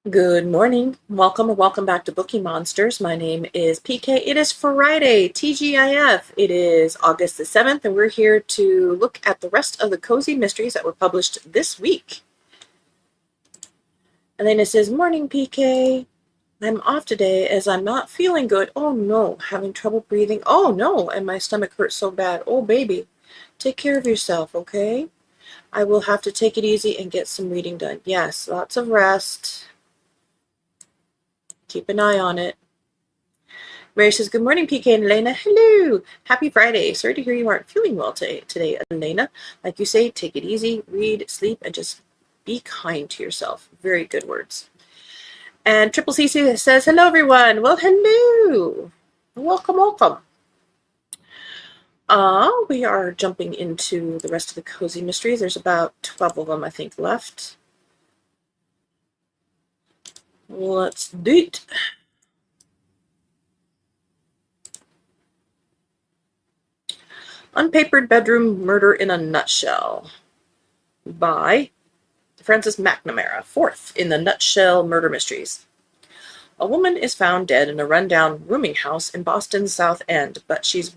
Good morning. Welcome or welcome back to Bookeemonsters. My name is PK. It is Friday, TGIF. It is August the 7th, and we're here to look at the rest of the cozy mysteries that were published this week. Elena says, Morning, PK. I'm off today as I'm not feeling good. Oh no, having trouble breathing. Oh no, and my stomach hurts so bad. Oh baby, take care of yourself, okay? I will have to take it easy and get some reading done. Yes, lots of rest. Keep an eye on it. Mary says, Good morning, PK and Elena. Hello. Happy Friday. Sorry to hear you aren't feeling well today, Elena. Like you say, take it easy, read, sleep, and just be kind to yourself. Very good words. And Triple C says, Hello, everyone. Well, hello. Welcome. We are jumping into the rest of the cozy mysteries. There's about 12 of them, I think, left. Let's do it. Unpapered Bedroom Murder in a Nutshell by Francis McNamara, fourth in the Nutshell Murder Mysteries. A woman is found dead in a rundown rooming house in Boston's South End, but she's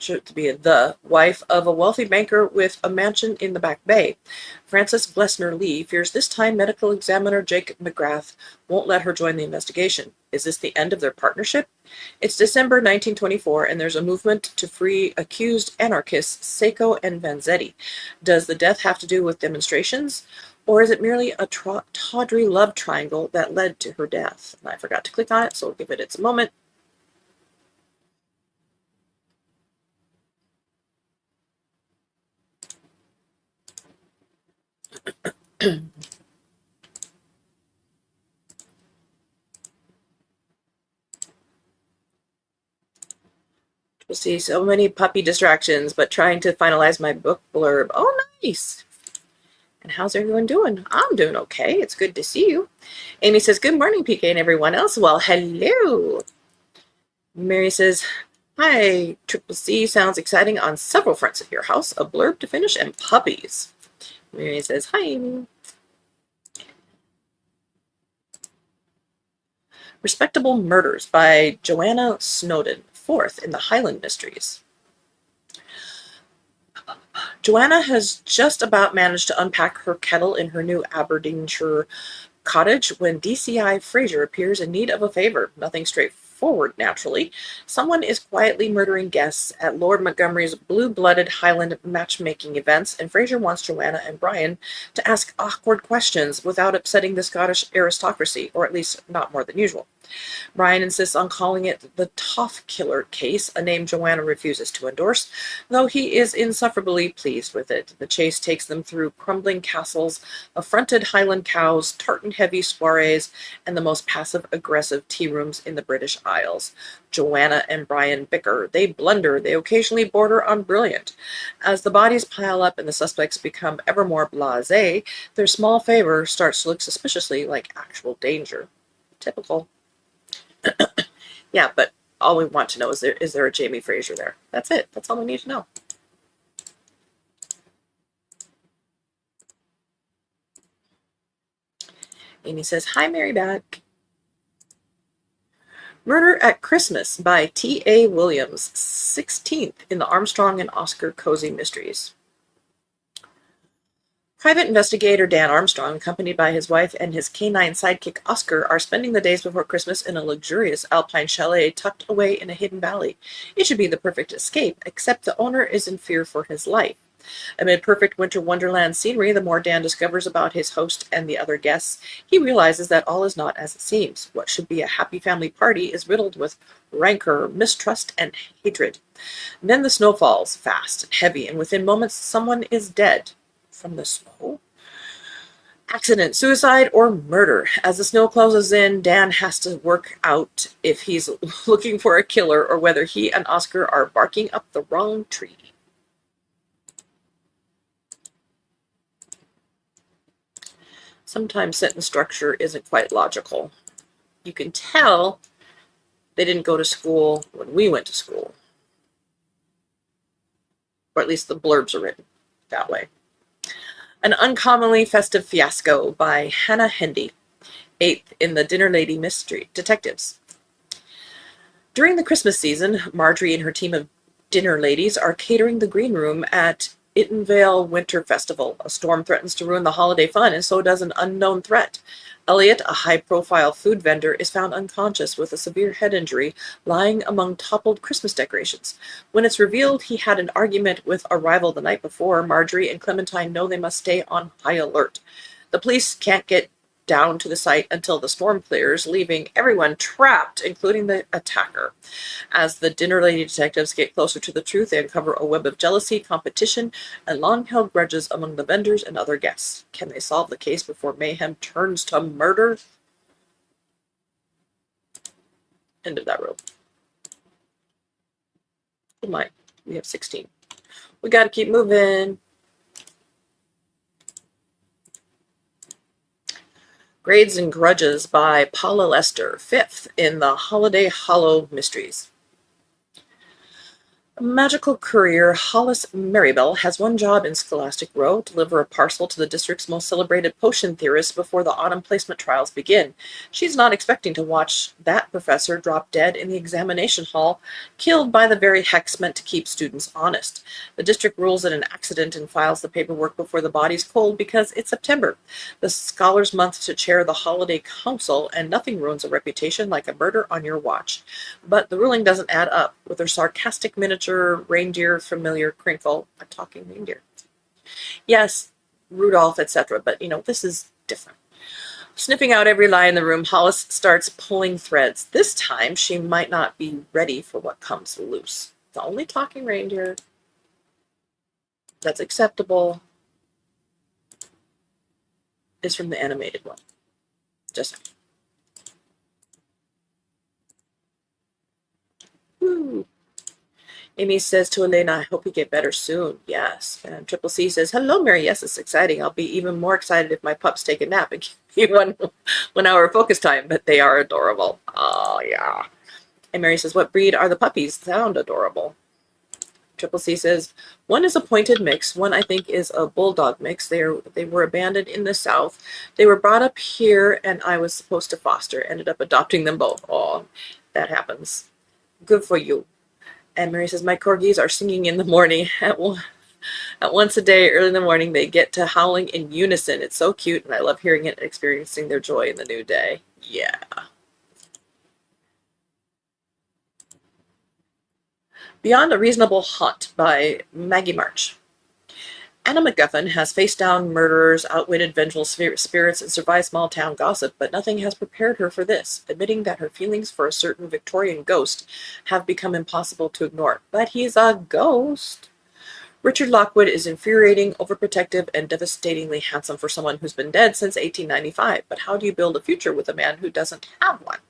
to be the wife of a wealthy banker with a mansion in the Back Bay. Frances Glessner Lee fears this time medical examiner Jacob McGrath won't let her join the investigation. Is this the end of their partnership? It's December 1924, and there's a movement to free accused anarchists Seiko and Vanzetti. Does the death have to do with demonstrations, or is it merely a tawdry love triangle that led to her death? And I forgot to click on it, so we'll give it its moment. We'll see so many puppy distractions, but trying to finalize my book blurb. Oh, nice. And how's everyone doing? I'm doing okay. It's good to see you. Amy says, Good morning, PK and everyone else. Well, hello. Mary says, Hi, Triple C sounds exciting on several fronts at your house. A blurb to finish and puppies. Mary says, Hi, Amy. Respectable Murders by Joanna Snowden, fourth in the Highland Mysteries. Joanna has just about managed to unpack her kettle in her new Aberdeenshire cottage when DCI Fraser appears in need of a favor. Nothing straightforward, naturally. Someone is quietly murdering guests at Lord Montgomery's blue-blooded Highland matchmaking events, and Fraser wants Joanna and Brian to ask awkward questions without upsetting the Scottish aristocracy, or at least not more than usual. Brian insists on calling it the Toff Killer case, a name Joanna refuses to endorse, though he is insufferably pleased with it. The chase takes them through crumbling castles, affronted Highland cows, tartan-heavy soirees, and the most passive-aggressive tea rooms in the British Isles. Joanna and Brian bicker. They blunder. They occasionally border on brilliant. As the bodies pile up and the suspects become ever more blasé, their small favor starts to look suspiciously like actual danger. Typical. Yeah, but all we want to know is there a Jamie Fraser there? That's it. That's all we need to know. Amy says, Hi, Mary back. Murder at Christmas by T.A. Williams, 16th in the Armstrong and Oscar Cozy Mysteries. Private investigator Dan Armstrong, accompanied by his wife and his canine sidekick Oscar, are spending the days before Christmas in a luxurious alpine chalet tucked away in a hidden valley. It should be the perfect escape, except the owner is in fear for his life. Amid perfect winter wonderland scenery, the more Dan discovers about his host and the other guests, he realizes that all is not as it seems. What should be a happy family party is riddled with rancor, mistrust, and hatred. Then the snow falls, fast and heavy, and within moments someone is dead. From the snow? Accident, suicide, or murder. As the snow closes in, Dan has to work out if he's looking for a killer or whether he and Oscar are barking up the wrong tree. Sometimes sentence structure isn't quite logical. You can tell they didn't go to school when we went to school. Or at least the blurbs are written that way. An Uncommonly Festive Fiasco by Hannah Hendy, 8th in the Dinner Lady Mystery Detectives. During the Christmas season, Marjorie and her team of dinner ladies are catering the green room at Ittenvale Winter Festival. A storm threatens to ruin the holiday fun, and so does an unknown threat. Elliot, a high-profile food vendor, is found unconscious with a severe head injury lying among toppled Christmas decorations. When it's revealed he had an argument with a rival the night before, Marjorie and Clementine know they must stay on high alert. The police can't get down to the site until the storm clears, leaving everyone trapped, including the attacker. As the dinner lady detectives get closer to the truth, they uncover a web of jealousy, competition, and long-held grudges among the vendors and other guests. Can they solve the case before mayhem turns to murder? End of that row. Oh my, we have 16. We got to keep moving. Grades and Grudges by Paula Lester, 5th in the Holiday Hollow Mysteries. Magical courier Hollis Maribel has one job in Scholastic Row: deliver a parcel to the district's most celebrated potion theorist before the autumn placement trials begin. She's not expecting to watch that professor drop dead in the examination hall, killed by the very hex meant to keep students honest. The district rules it an accident and files the paperwork before the body's cold because it's September, the scholars' month to chair the holiday council, and nothing ruins a reputation like a murder on your watch. But the ruling doesn't add up. With her sarcastic miniature reindeer familiar Crinkle, a talking reindeer. Yes, Rudolph, etc., but this is different. Sniffing out every lie in the room, Hollis starts pulling threads. This time, she might not be ready for what comes loose. The only talking reindeer that's acceptable is from the animated one. Just saying. Woo. Amy says to Elena, I hope you get better soon. Yes. And Triple C says, hello, Mary. Yes, it's exciting. I'll be even more excited if my pups take a nap and give me 1 hour focus time, but they are adorable. Oh, yeah. And Mary says, what breed are the puppies? Sound adorable. Triple C says, one is a pointed mix. One, I think, is a bulldog mix. They were abandoned in the South. They were brought up here, and I was supposed to foster. Ended up adopting them both. Oh, that happens. Good for you. And Mary says, my corgis are singing in the morning. At once a day, early in the morning, they get to howling in unison. It's so cute, and I love hearing it and experiencing their joy in the new day. Yeah. Beyond a Reasonable Hunt by Maggie March. Anna MacGuffin has faced down murderers, outwitted vengeful spirits, and survived small-town gossip, but nothing has prepared her for this, admitting that her feelings for a certain Victorian ghost have become impossible to ignore. But he's a ghost. Richard Lockwood is infuriating, overprotective, and devastatingly handsome for someone who's been dead since 1895. But how do you build a future with a man who doesn't have one?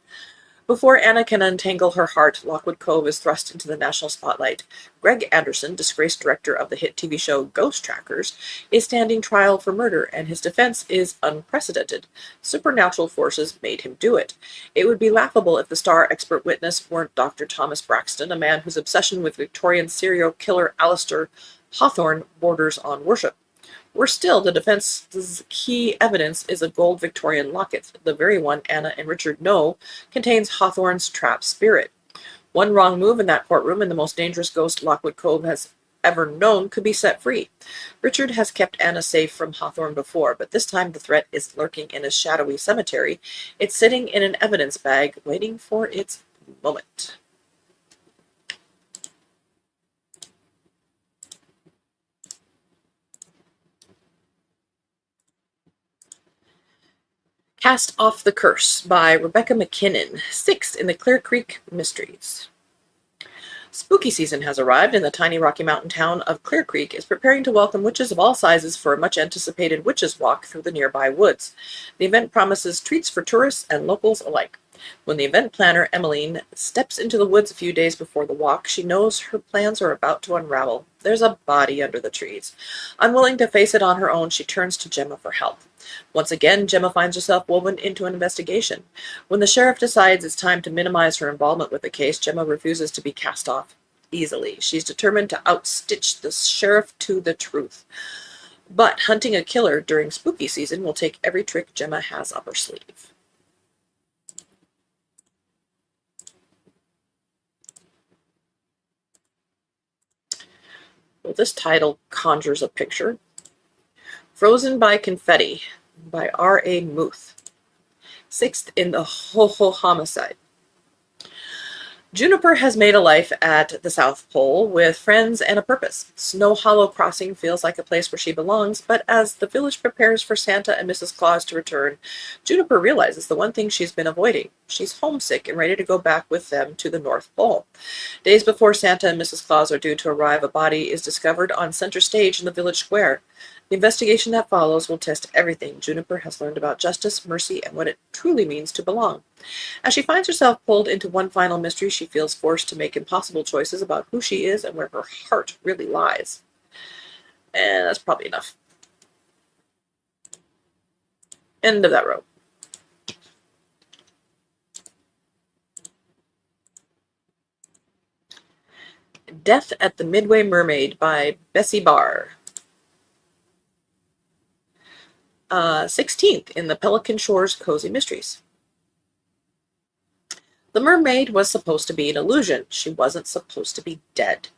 Before Anna can untangle her heart, Lockwood Cove is thrust into the national spotlight. Greg Anderson, disgraced director of the hit TV show Ghost Trackers, is standing trial for murder, and his defense is unprecedented. Supernatural forces made him do it. It would be laughable if the star expert witness weren't Dr. Thomas Braxton, a man whose obsession with Victorian serial killer Alistair Hawthorne borders on worship. Worse still, the defense's key evidence is a gold Victorian locket, the very one Anna and Richard know contains Hawthorne's trapped spirit. One wrong move in that courtroom and the most dangerous ghost Lockwood Cove has ever known could be set free. Richard has kept Anna safe from Hawthorne before, but this time the threat is lurking in a shadowy cemetery. It's sitting in an evidence bag, waiting for its moment. Cast Off the Curse by Rebecca McKinnon, 6th in the Clear Creek Mysteries. Spooky season has arrived, and the tiny Rocky Mountain town of Clear Creek is preparing to welcome witches of all sizes for a much-anticipated witches' walk through the nearby woods. The event promises treats for tourists and locals alike. When the event planner, Emmeline, steps into the woods a few days before the walk, she knows her plans are about to unravel. There's a body under the trees. Unwilling to face it on her own, she turns to Gemma for help. Once again, Gemma finds herself woven into an investigation. When the sheriff decides it's time to minimize her involvement with the case, Gemma refuses to be cast off easily. She's determined to outstitch the sheriff to the truth. But hunting a killer during spooky season will take every trick Gemma has up her sleeve. Well, this title conjures a picture. Frozen by Confetti by R.A. Muth. 6th in the Ho-Ho Homicide. Juniper has made a life at the South Pole with friends and a purpose. Snow Hollow Crossing feels like a place where she belongs, but as the village prepares for Santa and Mrs. Claus to return, Juniper realizes the one thing she's been avoiding. She's homesick and ready to go back with them to the North Pole. Days before Santa and Mrs. Claus are due to arrive, a body is discovered on center stage in the village square. The investigation that follows will test everything Juniper has learned about justice, mercy, and what it truly means to belong. As she finds herself pulled into one final mystery, she feels forced to make impossible choices about who she is and where her heart really lies. And that's probably enough. End of that row. Death at the Midway Mermaid by Bessie Barr. 16th in the Pelican Shores Cozy Mysteries. The mermaid was supposed to be an illusion. She wasn't supposed to be dead.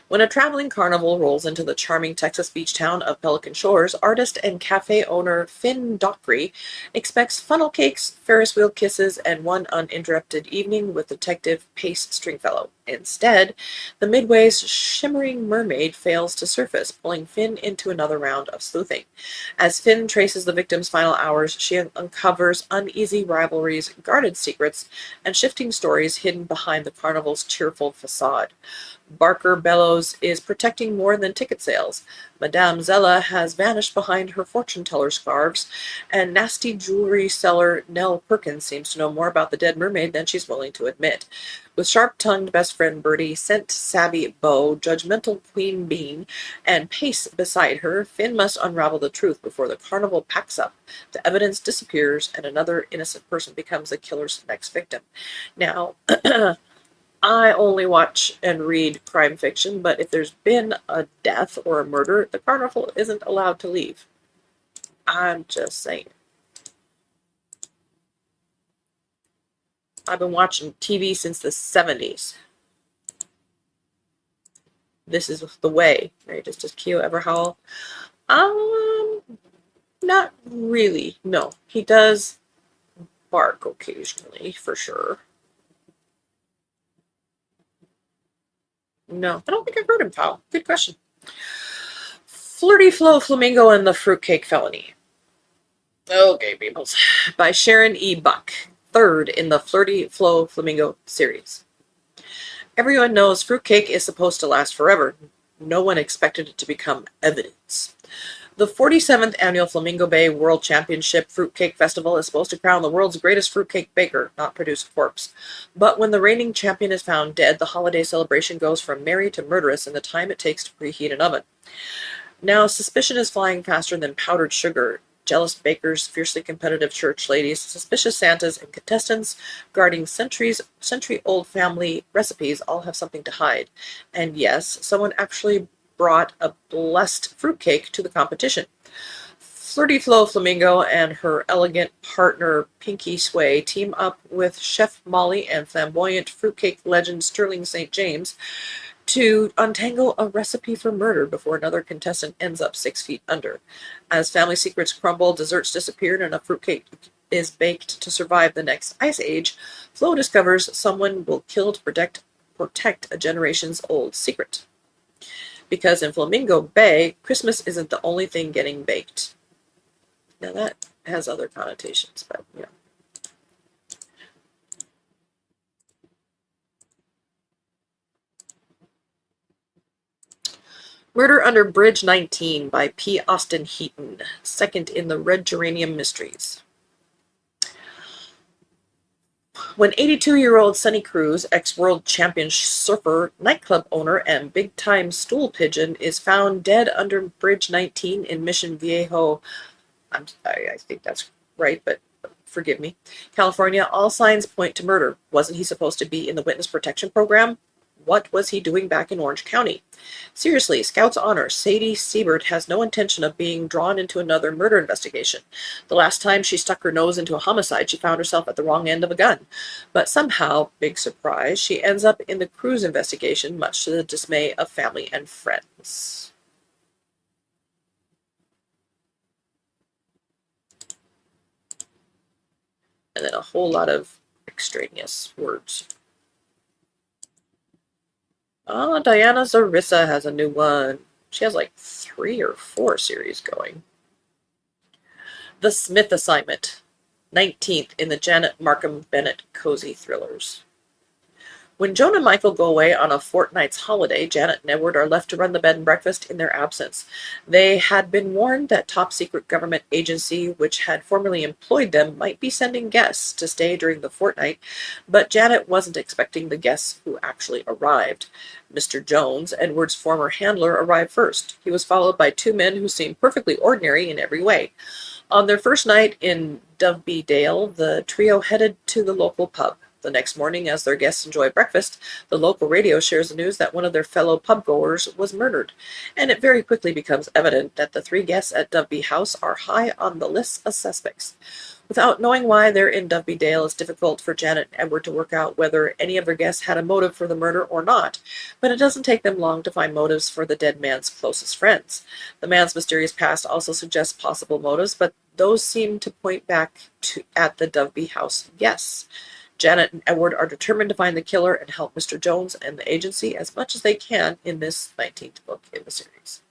When a traveling carnival rolls into the charming Texas beach town of Pelican Shores, artist and cafe owner Finn Dockery expects funnel cakes, Ferris wheel kisses, and one uninterrupted evening with Detective Pace Stringfellow. Instead, the Midway's shimmering mermaid fails to surface, pulling Finn into another round of sleuthing. As Finn traces the victim's final hours, she uncovers uneasy rivalries, guarded secrets, and shifting stories hidden behind the carnival's cheerful facade. Barker Bellows is protecting more than ticket sales. Madame Zella has vanished behind her fortune-teller scarves, and nasty jewelry seller Nell Perkins seems to know more about the dead mermaid than she's willing to admit. With sharp-tongued best friend Bertie, scent-savvy Beau, judgmental Queen Bean, and Pace beside her, Finn must unravel the truth before the carnival packs up, the evidence disappears, and another innocent person becomes the killer's next victim. Now, I only watch and read crime fiction, but if there's been a death or a murder, the carnival isn't allowed to leave. I'm just saying. I've been watching TV since the 70s. This is the way, right? Does Keo ever howl? Not really. No, he does bark occasionally, for sure. No, I don't think I've heard him howl. Good question. Flirty Flo Flamingo and the Fruitcake Felony. Okay, peoples. By Sharon E. Buck. 3rd in the Flirty Flo Flamingo series. Everyone knows fruitcake is supposed to last forever. No one expected it to become evidence. The 47th annual Flamingo Bay World Championship Fruitcake Festival is supposed to crown the world's greatest fruitcake baker, not produce a corpse. But when the reigning champion is found dead, the holiday celebration goes from merry to murderous in the time it takes to preheat an oven. Now, suspicion is flying faster than powdered sugar. Jealous bakers, fiercely competitive church ladies, suspicious Santas, and contestants guarding century-old family recipes all have something to hide. And yes, someone actually brought a blessed fruitcake to the competition. Flirty Flo Flamingo and her elegant partner Pinky Sway team up with Chef Molly and flamboyant fruitcake legend Sterling St. James to untangle a recipe for murder before another contestant ends up 6 feet under. As family secrets crumble, desserts disappear, and a fruitcake is baked to survive the next ice age, Flo discovers someone will kill to protect a generation's old secret. Because in Flamingo Bay, Christmas isn't the only thing getting baked. Now that has other connotations, but yeah. Murder Under Bridge 19 by P. Austin Heaton, 2nd in the Red Geranium Mysteries. When 82-year-old Sonny Cruz, ex-world champion surfer, nightclub owner, and big-time stool pigeon, is found dead under Bridge 19 in Mission Viejo, I think that's right, but forgive me, California, all signs point to murder. Wasn't he supposed to be in the witness protection program? What was he doing back in Orange County? Seriously, Scout's Honor, Sadie Siebert has no intention of being drawn into another murder investigation. The last time she stuck her nose into a homicide, she found herself at the wrong end of a gun. But somehow, big surprise, she ends up in the Cruz investigation, much to the dismay of family and friends. And then a whole lot of extraneous words. Oh, Diana Zarissa has a new one. She has like 3 or 4 series going. The Smith Assignment, 19th in the Janet Markham Bennett Cozy Thrillers. When Joan and Michael go away on a fortnight's holiday, Janet and Edward are left to run the bed and breakfast in their absence. They had been warned that top-secret government agency which had formerly employed them might be sending guests to stay during the fortnight, but Janet wasn't expecting the guests who actually arrived. Mr. Jones, Edward's former handler, arrived first. He was followed by 2 men who seemed perfectly ordinary in every way. On their first night in Doveby Dale, the trio headed to the local pub. The next morning, as their guests enjoy breakfast, the local radio shares the news that one of their fellow pubgoers was murdered, and it very quickly becomes evident that the 3 guests at Doveby House are high on the list of suspects. Without knowing why they're in Doveby Dale, it's difficult for Janet and Edward to work out whether any of their guests had a motive for the murder or not, but it doesn't take them long to find motives for the dead man's closest friends. The man's mysterious past also suggests possible motives, but those seem to point back at the Doveby House guests. Janet and Edward are determined to find the killer and help Mr. Jones and the agency as much as they can in this 19th book in the series.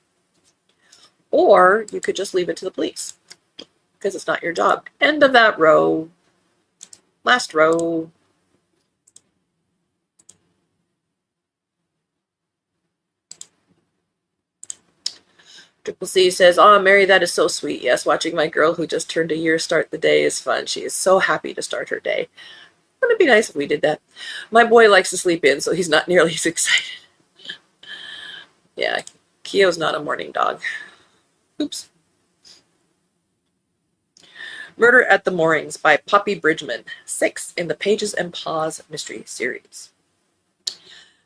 Or you could just leave it to the police, because it's not your job. End of that row. Last row. Triple C says, "Oh, Mary, that is so sweet. Yes, watching my girl who just turned a year start the day is fun. She is so happy to start her day. Wouldn't it be nice if we did that? My boy likes to sleep in, so he's not nearly as excited." Yeah, Keo's not a morning dog. Oops. Murder at the Moorings by Poppy Bridgman, 6 in the Pages and Paws mystery series.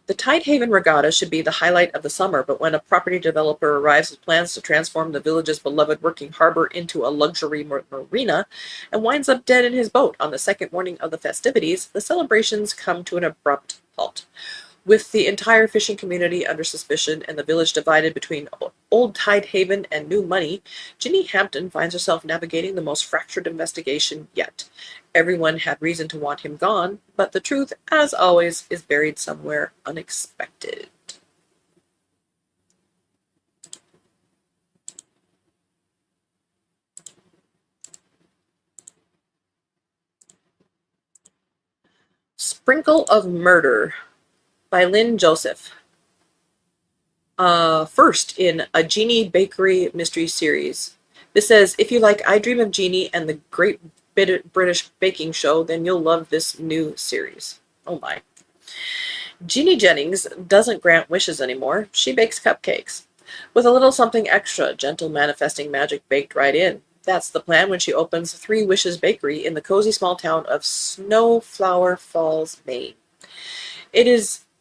The Tidehaven Regatta should be the highlight of the summer, but when a property developer arrives with plans to transform the village's beloved working harbor into a luxury marina and winds up dead in his boat on the second morning of the festivities, the celebrations come to an abrupt halt. With the entire fishing community under suspicion and the village divided between old Tidehaven and new money, Ginny Hampton finds herself navigating the most fractured investigation yet. Everyone had reason to want him gone, but the truth, as always, is buried somewhere unexpected. Sprinkle of Murder by Lynn Joseph. First in a Jeannie Bakery mystery series. This says, if you like I Dream of Jeannie and the Great British Baking Show, then you'll love this new series. Oh my. Jeannie Jennings doesn't grant wishes anymore. She bakes cupcakes. With a little something extra, gentle manifesting magic baked right in. That's the plan when she opens 3 Wishes Bakery in the cozy small town of Snowflower Falls, Maine.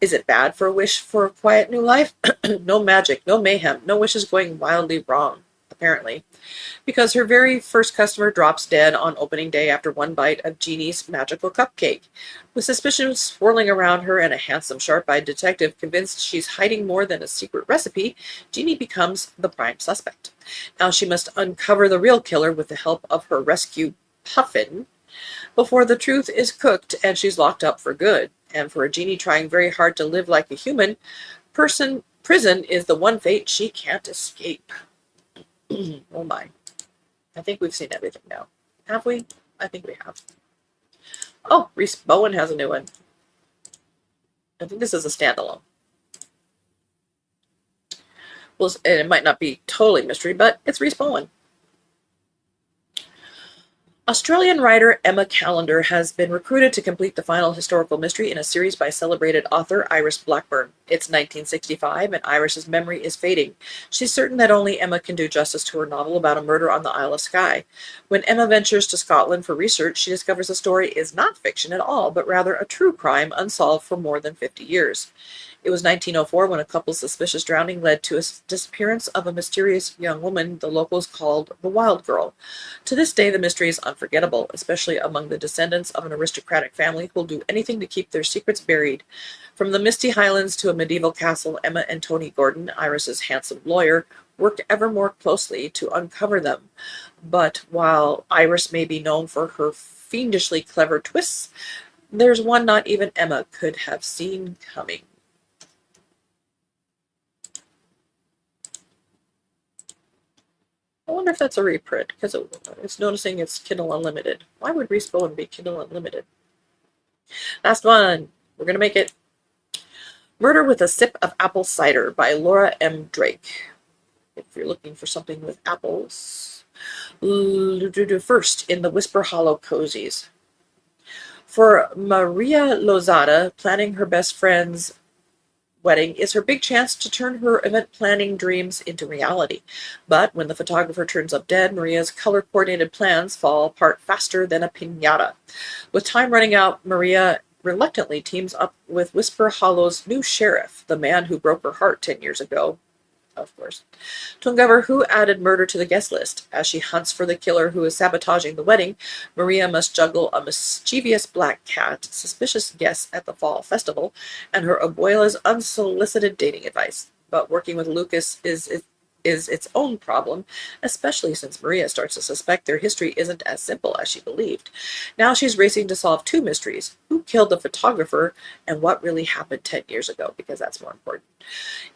Is it bad for a wish for a quiet new life? No magic, no mayhem, no wishes going wildly wrong, apparently. Because her very first customer drops dead on opening day after one bite of Jeannie's magical cupcake. With suspicion swirling around her and a handsome, sharp-eyed detective convinced she's hiding more than a secret recipe, Jeannie becomes the prime suspect. Now she must uncover the real killer with the help of her rescue Puffin before the truth is cooked and she's locked up for good. And for a Jeannie trying very hard to live like a human, prison is the one fate she can't escape. Oh my. I think we've seen everything now. Have we? I think we have. Oh, Reese Bowen has a new one. I think this is a standalone. Well, and it might not be totally mystery, but it's Reese Bowen. Australian writer Emma Callender has been recruited to complete the final historical mystery in a series by celebrated author Iris Blackburn. It's 1965, and Iris's memory is fading. She's certain that only Emma can do justice to her novel about a murder on the Isle of Skye. When Emma ventures to Scotland for research, she discovers the story is not fiction at all, but rather a true crime unsolved for more than 50 years. It was 1904 when a couple's suspicious drowning led to a disappearance of a mysterious young woman the locals called the Wild Girl. To this day, the mystery is unforgettable, especially among the descendants of an aristocratic family who will do anything to keep their secrets buried. From the misty highlands to a medieval castle, Emma and Tony Gordon, Iris's handsome lawyer, worked ever more closely to uncover them. But while Iris may be known for her fiendishly clever twists, there's one not even Emma could have seen coming. I wonder if that's a reprint, because it's noticing it's Kindle Unlimited. Why would Reese Bowen be Kindle Unlimited? Last one. We're going to make it. Murder with a Sip of Apple Cider by Laura M. Drake. If you're looking for something with apples. First in the Whisper Hollow cozies. For Maria Lozada, planning her best friend's wedding is her big chance to turn her event planning dreams into reality. But when the photographer turns up dead, Maria's color-coordinated plans fall apart faster than a piñata. With time running out, Maria reluctantly teams up with Whisper Hollow's new sheriff, the man who broke her heart 10 years ago, of course, to uncover who added murder to the guest list. As she hunts for the killer who is sabotaging the wedding, Maria must juggle a mischievous black cat, suspicious guests at the fall festival, and her abuela's unsolicited dating advice. But working with Lucas is its own problem, especially since Maria starts to suspect their history isn't as simple as she believed. Now she's racing to solve two mysteries: who killed the photographer and what really happened 10 years ago, because that's more important.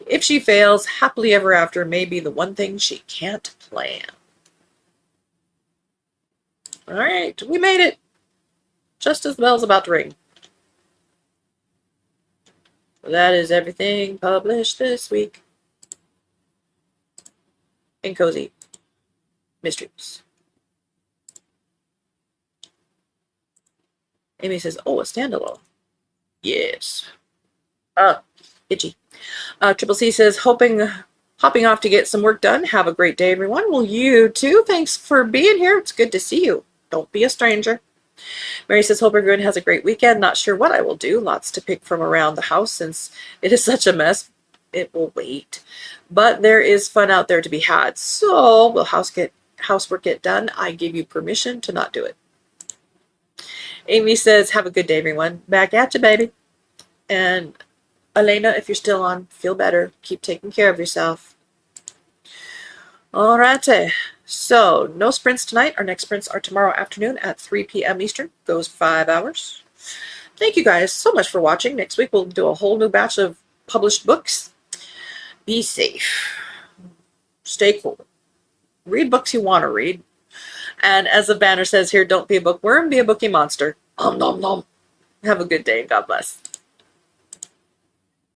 If she fails, happily ever after may be the one thing she can't plan. All right, we made it. Just as the bell's about to ring. That is everything published this week in Cozy Mysteries. Amy says, oh, a standalone. Yes. Itchy. Triple C says, hopping off to get some work done. Have a great day, everyone. Well, you too. Thanks for being here. It's good to see you. Don't be a stranger. Mary says, hope everyone has a great weekend. Not sure what I will do. Lots to pick from around the house since it is such a mess. It will wait. But there is fun out there to be had. So will housework get done? I give you permission to not do it. Amy says, have a good day, everyone. Back at you, baby. And Elena, if you're still on, feel better. Keep taking care of yourself. All righty. So, no sprints tonight. Our next sprints are tomorrow afternoon at 3 p.m. Eastern. Goes 5 hours. Thank you guys so much for watching. Next week we'll do a whole new batch of published books. Be safe. Stay cool. Read books you want to read. And as the banner says here, don't be a bookworm, be a bookie monster. Nom nom nom. Have a good day and God bless.